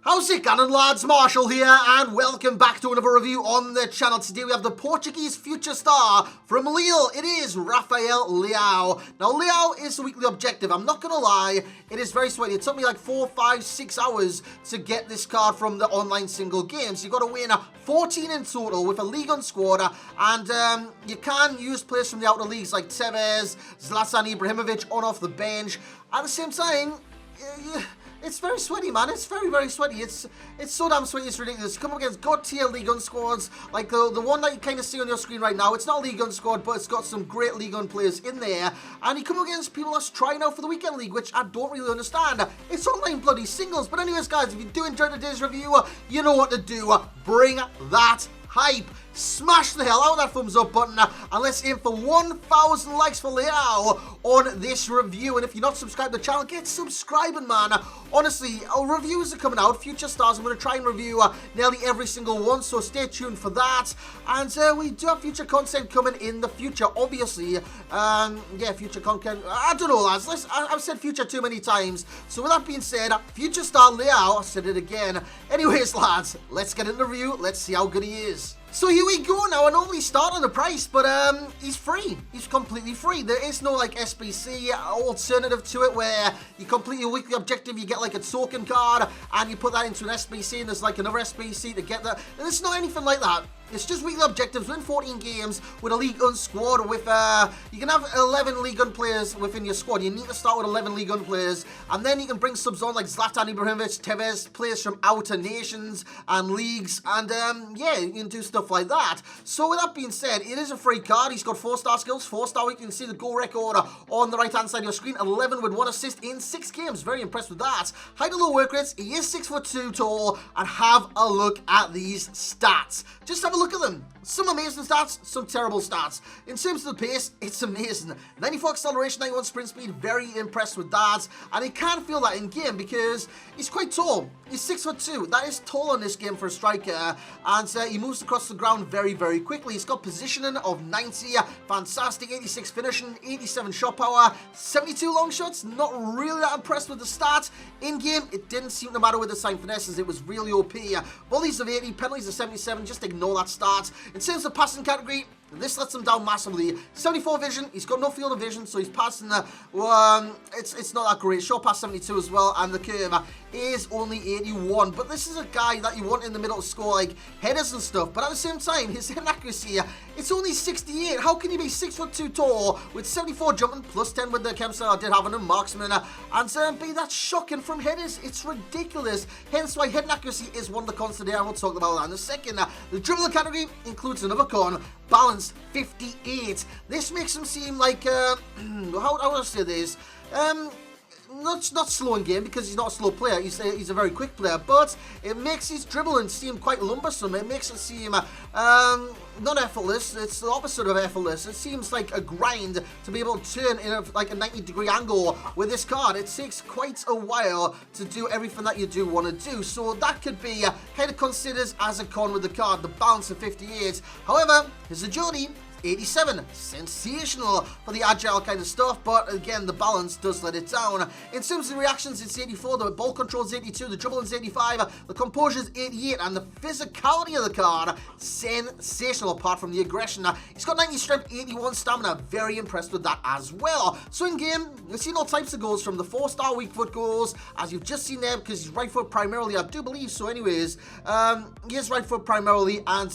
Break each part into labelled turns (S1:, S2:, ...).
S1: How's it going, lads? Marshall here, and welcome back to another review on the channel. Today we have the Portuguese future star from Lille. It is Rafael Leao. Now, Leao is the weekly objective. I'm not going to lie, it is very sweaty. It took me like 4, 5, 6 hours to get this card from the online single games. You've got to win 14 in total with a league on squad, and you can use players from the outer leagues like Tevez, Zlatan Ibrahimovic on off the bench. At the same time, it's very sweaty, man. It's very, very sweaty. It's so damn sweaty, it's ridiculous. You come up against God-tier League One squads, like the one that you kind of see on your screen right now. It's not a League One squad, but it's got some great League One players in there. And you come up against people that's trying out for the Weekend League, which I don't really understand. It's online bloody singles. But anyways, guys, if you do enjoy today's review, you know what to do. Bring that hype. Smash the hell out of that thumbs up button, and let's aim for 1,000 likes for Leao on this review. And if you're not subscribed to the channel, get subscribing, man. Honestly, our reviews are coming out. Future Stars, I'm going to try and review nearly every single one, so stay tuned for that. And we do have future content coming in the future, obviously. Yeah, future content. I don't know, lads. I've said future too many times. So with that being said, Future Star Leao, I said it again. Anyways, lads, let's get into the review. Let's see how good he is. So here we go now. I normally start on the price, but he's free. He's completely free. There is no like SBC alternative to it where you complete your weekly objective, you get like a token card, and you put that into an SBC, and there's like another SBC to get that. And it's not anything like that. It's just weekly objectives, win 14 games with a League One squad with, you can have 11 League One players within your squad. You need to start with 11 League One players, and then you can bring subs on like Zlatan Ibrahimovic, Tevez, players from outer nations and leagues, and yeah, you can do stuff like that. So with that being said, it is a free card. He's got 4-star skills, 4-star week. You can see the goal record on the right-hand side of your screen, 11 with 1 assist in 6 games. Very impressed with that. Height and low work rates, he is 6'2" tall, and have a look at these stats. Just have a look at them. Some amazing stats, some terrible stats. In terms of the pace, it's amazing. 94 acceleration, 91 sprint speed, very impressed with that. And he can feel that in game because he's quite tall. He's 6'2". That is tall in this game for a striker. And he moves across the ground very, very quickly. He's got positioning of 90, fantastic, 86 finishing, 87 shot power, 72 long shots. Not really that impressed with the stats. In game, it didn't seem to matter with the sign finesses. It was really OP. Volleys of 80, penalties of 77. Just ignore that stat. In terms of passing category, this lets him down massively. 74 vision, he's got no field of vision, so he's passing it's not that great. Short pass 72 as well, and the curve is only 81. But this is a guy that you want in the middle to score like headers and stuff. But at the same time, his hit accuracy, it's only 68. How can you be 6'2" tall with 74 jumping, plus 10 with the chem I did have on him, marksman, and be that shocking from headers? It's ridiculous. Hence why hit accuracy is one of the cons today. I will talk about that in a second. The dribbling category includes another con, balance 58. This makes him seem like how do I say this? Not slow in game because he's not a slow player. He's a very quick player, but it makes his dribbling seem quite lumbersome. It makes it seem not effortless. It's the opposite of effortless. It seems like a grind to be able to turn in like a 90-degree angle with this card. It takes quite a while to do everything that you do want to do. So that could be kind of considered as a con with the card. The balance of 58. However, his agility 87, sensational for the agile kind of stuff, but again, the balance does let it down. In terms of the reactions, it's 84, the ball control is 82, the dribbling is 85, the composure is 88, and the physicality of the card, sensational apart from the aggression. He's got 90 strength, 81 stamina, very impressed with that as well. So in game, you've seen all types of goals, from the 4-star weak foot goals, as you've just seen there, because he's right foot primarily, I do believe so anyways. He is right foot primarily, and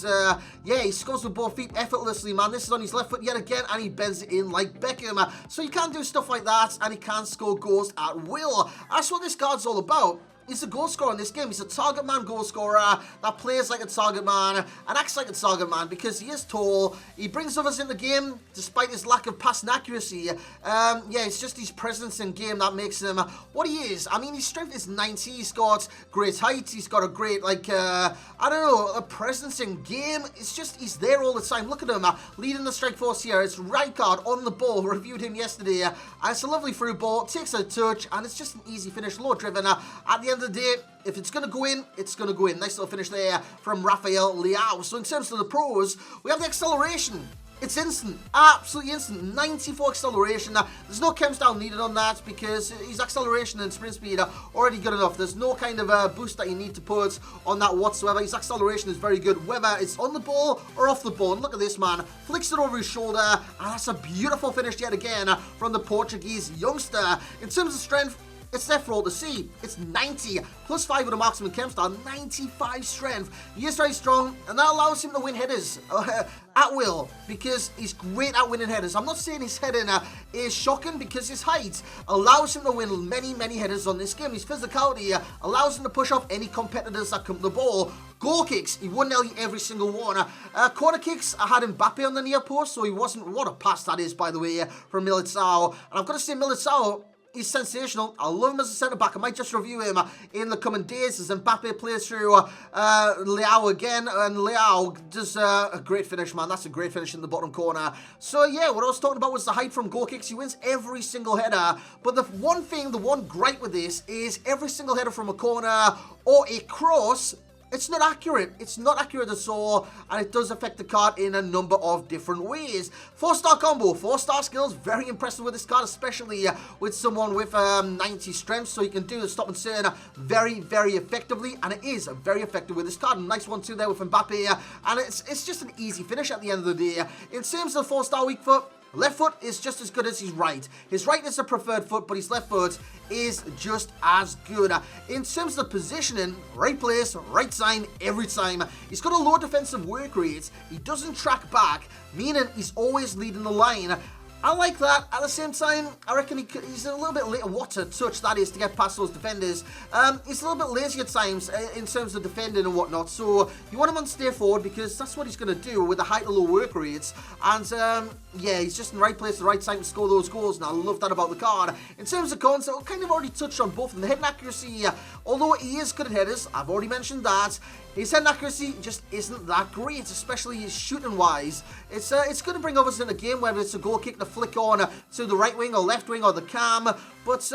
S1: yeah, he scores with both feet effortlessly, man. This is on his left foot yet again, and he bends it in like Beckham. So he can do stuff like that, and he can score goals at will. That's what this card's all about. He's a goal scorer in this game. He's a target man goal scorer that plays like a target man and acts like a target man because he is tall. He brings others in the game despite his lack of passing accuracy. Yeah, it's just his presence in game that makes him what he is. I mean, his strength is 90. He's got great height. He's got a great, like, I don't know, a presence in game. It's just he's there all the time. Look at him leading the strike force here. It's right card on the ball. Reviewed him yesterday. And it's a lovely through ball. Takes a touch, and it's just an easy finish. Low driven. At the end of the day, if it's going to go in, it's going to go in. Nice little finish there from Rafael Leao. So in terms of the pros, we have the acceleration. It's instant, absolutely instant, 94 acceleration. There's no chem style needed on that because his acceleration and sprint speed are already good enough. There's no kind of boost that you need to put on that whatsoever. His acceleration is very good, whether it's on the ball or off the ball. And look at this, man, flicks it over his shoulder, and that's a beautiful finish yet again from the Portuguese youngster. In terms of strength, it's there for all to see. It's 90, plus 5 with a marksman chem star, 95 strength. He is very strong, and that allows him to win headers at will, because he's great at winning headers. I'm not saying his heading is shocking, because his height allows him to win many, many headers on this game. His physicality allows him to push off any competitors that come to the ball. Goal kicks, he won nearly every single one. Corner kicks, I had Mbappe on the near post, so he wasn't. What a pass that is, by the way, from Militao. And I've got to say, Militao, he's sensational. I love him as a centre-back. I might just review him in the coming days as Mbappe plays through Leao again. And Leao does a great finish, man. That's a great finish in the bottom corner. So, yeah, what I was talking about was the height from goal kicks. He wins every single header. But the one gripe with this is every single header from a corner or a cross, it's not accurate. It's not accurate at all, and it does affect the card in a number of different ways. 4-star combo, 4-star skills, very impressive with this card, especially with someone with 90 strength, so you can do the stop and turn very, very effectively, and it is very effective with this card. Nice 1-2 there with Mbappe, and it's just an easy finish at the end of the day. In terms of the 4-star weak foot, left foot is just as good as his right. His right is a preferred foot, but his left foot is just as good. In terms of positioning, right place, right time, every time. He's got a low defensive work rate. He doesn't track back, meaning he's always leading the line. I like that. At the same time, I reckon he's a little bit late. What a touch that is to get past those defenders. He's a little bit lazy at times in terms of defending and whatnot. So you want him on stay forward because that's what he's going to do with the high to low work rates. And yeah, he's just in the right place at the right time to score those goals. And I love that about the card. In terms of cons, I've kind of already touched on both of them. The head accuracy, although he is good at headers, I've already mentioned that. His head accuracy just isn't that great, especially his shooting wise. It's going to bring others in the game, whether it's a goal kick to flick on to the right wing or left wing or the cam. But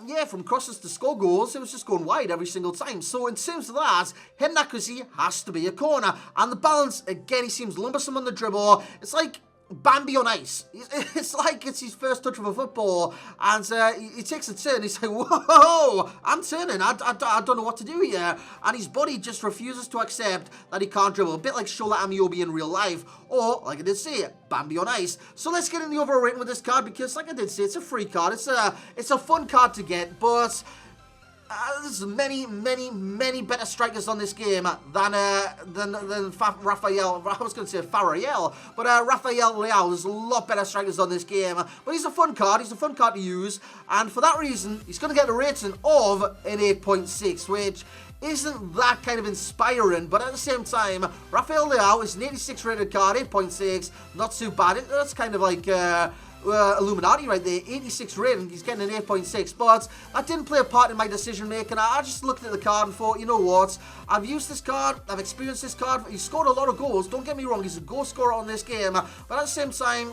S1: yeah, from crosses to score goals, it was just going wide every single time. So in terms of that, head accuracy has to be a corner. And the balance, again, he seems lumbersome on the dribble. It's like Bambi on ice. It's like it's his first touch of a football, and he takes a turn. He's like, whoa, I'm turning. I don't know what to do here. And his body just refuses to accept that he can't dribble. A bit like Shola Amiobi in real life, or, like I did say, Bambi on ice. So let's get in the overall rating with this card, because, like I did say, it's a free card. It's a fun card to get, but there's many better strikers on this game than Rafael. I was going to say Farrell, but Rafael Leao. There's a lot better strikers on this game. But he's a fun card. He's a fun card to use, and for that reason, he's going to get a rating of an 8.6, which isn't that kind of inspiring, but at the same time, Rafael Leao is an 86 rated card, 8.6, not too bad. That's kind of like Illuminati right there, 86 rating, he's getting an 8.6, but that didn't play a part in my decision making. I just looked at the card and thought, you know what, I've used this card, I've experienced this card, he's scored a lot of goals, don't get me wrong, he's a goal scorer on this game, but at the same time,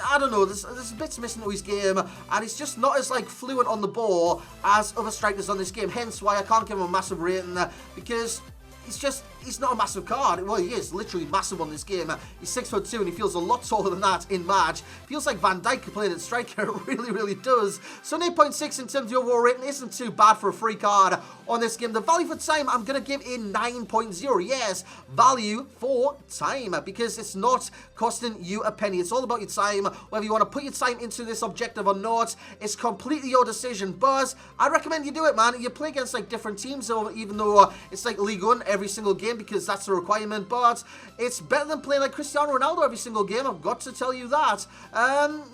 S1: I don't know, there's bits missing to his game, and he's just not as, like, fluent on the ball as other strikers on this game, hence why I can't give him a massive rating, because he's not a massive card. Well, he is literally massive on this game. He's 6'2", and he feels a lot taller than that in March. Feels like Van Dijk playing at striker. It really does. So an 8.6 in terms of the overall rating isn't too bad for a free card on this game. The value for time, I'm going to give a 9.0. Yes, value for time, because it's not costing you a penny. It's all about your time. Whether you want to put your time into this objective or not, it's completely your decision. But I recommend you do it, man. You play against, like, different teams, even though it's like League One every single game, because that's the requirement, but it's better than playing like Cristiano Ronaldo every single game, I've got to tell you that.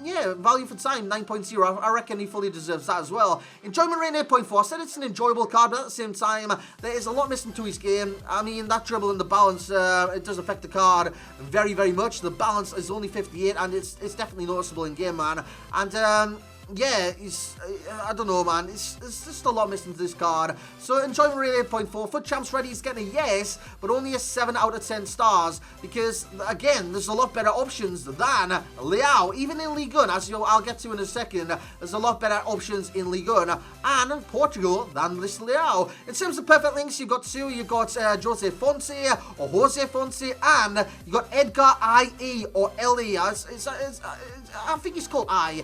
S1: Yeah, value for time, 9.0, I reckon he fully deserves that as well. Enjoyment rating, 8.4, I said it's an enjoyable card, but at the same time, there is a lot missing to his game. I mean, that dribble and the balance, it does affect the card very much. The balance is only 58, and it's definitely noticeable in game, man. And yeah, I don't know, man. It's just a lot missing to this card. So enjoyment rate 8.4. FUT Champs Ready is getting a yes, but only a 7 out of 10 stars because, again, there's a lot better options than Leao. Even in Ligue 1, as I'll get to in a second, there's a lot better options in Ligue 1 and Portugal than this Leao. In terms of perfect links, you've got two. You've got Jose Fonte, and you've got Edgar IE or LE. I think he's called I.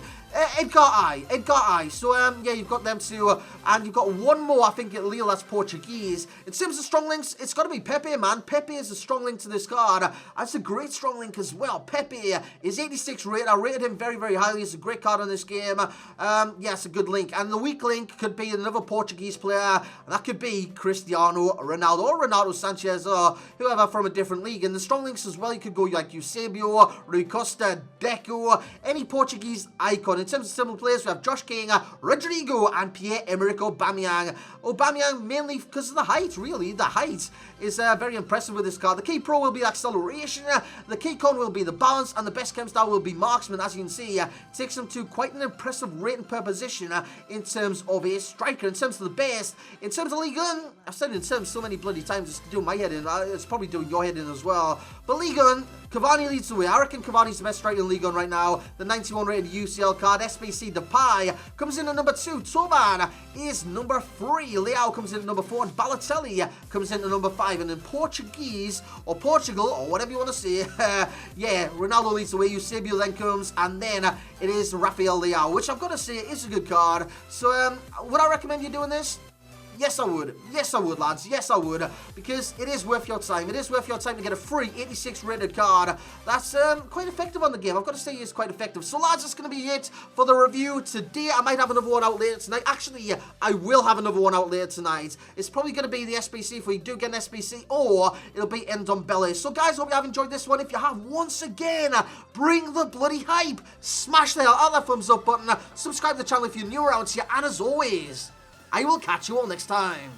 S1: Edgar I. So, yeah, you've got them two, and you've got one more, I think, at Lille, that's Portuguese. In terms of strong links, it's got to be Pepe, man. Pepe is a strong link to this card. That's a great strong link as well. Pepe is 86 rated. I rated him very, very highly. It's a great card in this game. Yeah, it's a good link. And the weak link could be another Portuguese player, and that could be Cristiano Ronaldo or Ronaldo Sanchez or whoever from a different league. And the strong links as well, you could go like Eusebio, Rui Costa, Deco, any Portuguese icon. In terms of similar players, we have Josh King, Rodrigo, and Pierre-Emerick Aubameyang. Aubameyang mainly because of the height, really. The height is very impressive with this card. The key pro will be acceleration, the key con will be the balance, and the best chem style will be marksman. As you can see, takes him to quite an impressive rating per position in terms of a striker. In terms of the best, in terms of Ligue 1, I've said it in terms so many bloody times, it's doing my head in. It's probably doing your head in as well. But Ligue 1, Cavani leads the way. I reckon Cavani's the best striker in Ligue 1 right now. The 91 rated UCL card, SBC Depay, comes in at number 2. Toban is number 3. Leao comes in at number 4. And Balotelli comes in at number 5. And in Portuguese, or Portugal, or whatever you want to say, yeah, Ronaldo leads the way. Eusebio then comes, and then it is Rafael Leao, which I've got to say is a good card. So, would I recommend you doing this? Yes, I would. Yes, I would, lads. Yes, I would. Because it is worth your time. It is worth your time to get a free 86 rated card. That's quite effective on the game. I've got to say it's quite effective. So, lads, that's going to be it for the review today. I might have another one out later tonight. Actually, I will have another one out later tonight. It's probably going to be the SBC if we do get an SBC, or it'll be Ndombele. So, guys, hope you have enjoyed this one. If you have, once again, bring the bloody hype. Smash the hell out of that thumbs up button. Subscribe to the channel if you're new around here. And as always, I will catch you all next time.